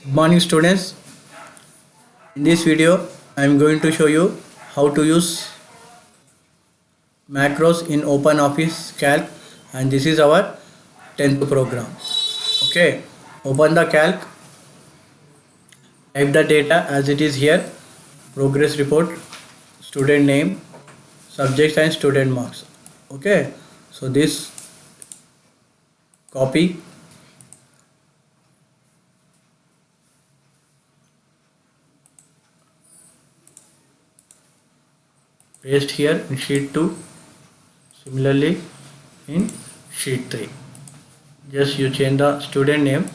Good morning students. In this video I am going to show you how to use macros in OpenOffice Calc, and this is our 10th program. Okay, open the Calc, type the data as it is here, progress report, student name, subjects and student marks. Okay, so this copy, paste here in sheet 2, similarly in sheet 3. Just you change the student name.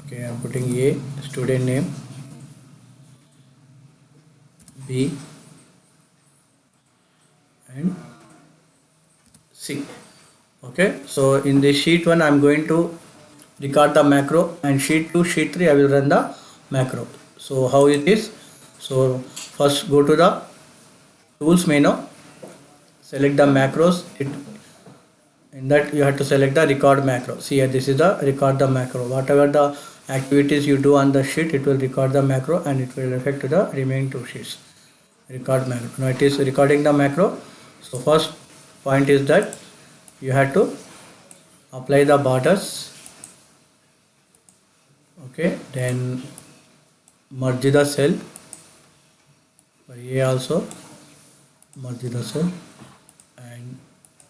Okay, I am putting A, student name, B and C. Okay, so in the sheet 1 I am going to record the macro, and sheet 2, sheet 3 I will run the macro. So how it is? So first go to the tools menu, select the macros. In that you have to select the record macro. See here, this is the record the macro. Whatever the activities you do on the sheet, it will record the macro and it will affect to the remaining two sheets. Record macro. Now it is recording the macro. So first point is that you have to apply the borders. Okay, then merge the cell. For A also merge the cell, and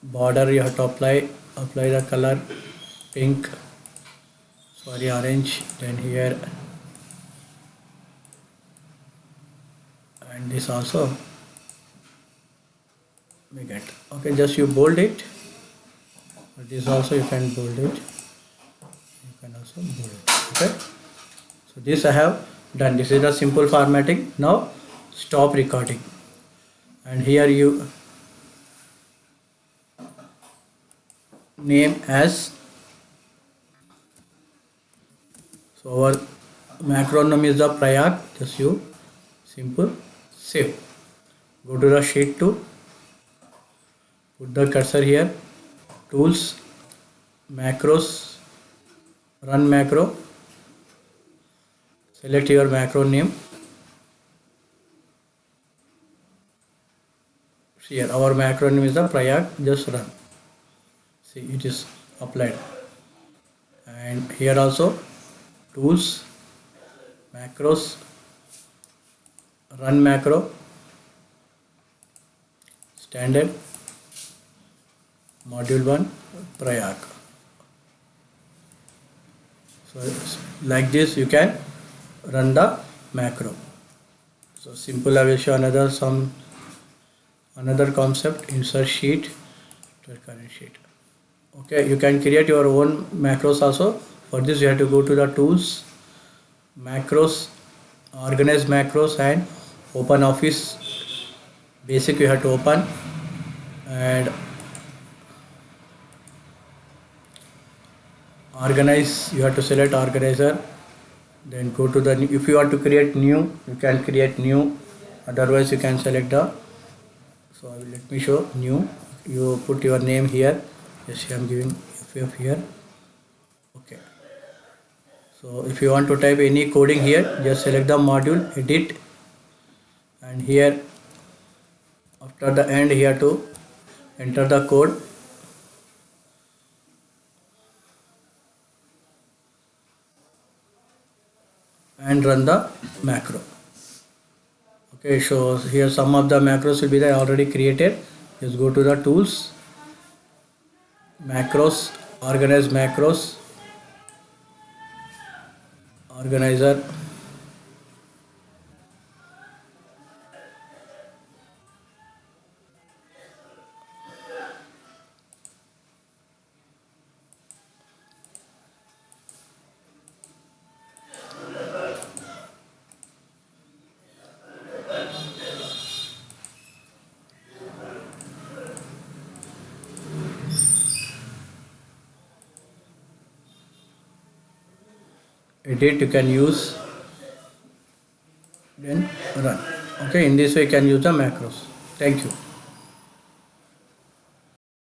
border you have to apply the color pink, orange, then here, and this also we get. Okay, just you bold it, but this also you can bold it, you can also bold it. Okay, so this I have done. This is the simple formatting. Now stop recording, and here you name as, so our macro name is the Prayag. Just you simple save. Go to the sheet 2, put the cursor here, tools, macros, run macro, select your macro name. Here our macro name is the Prayag. Just run. See, it is applied. And here also tools, macros, run macro, standard, module 1, Prayag. So like this you can run the macro. So simple. I will show another concept. Insert sheet to current sheet. Okay, you can create your own macros also. For this you have to go to the tools, macros, organize macros, and OpenOffice basic you have to open, and organize you have to select organizer. Then go to the, if you want to create new, you can create new, otherwise you can select the, so let me show new. You put your name here. Yes, I am giving FF here. Okay, so if you want to type any coding here, just select the module, edit, and here after the end here to enter the code. And run the macro. Okay, so here some of the macros will be there already created. Just go to the tools, macros, organize macros, organizer, edit you can use, then run. Okay, in this way you can use the macros. Thank you.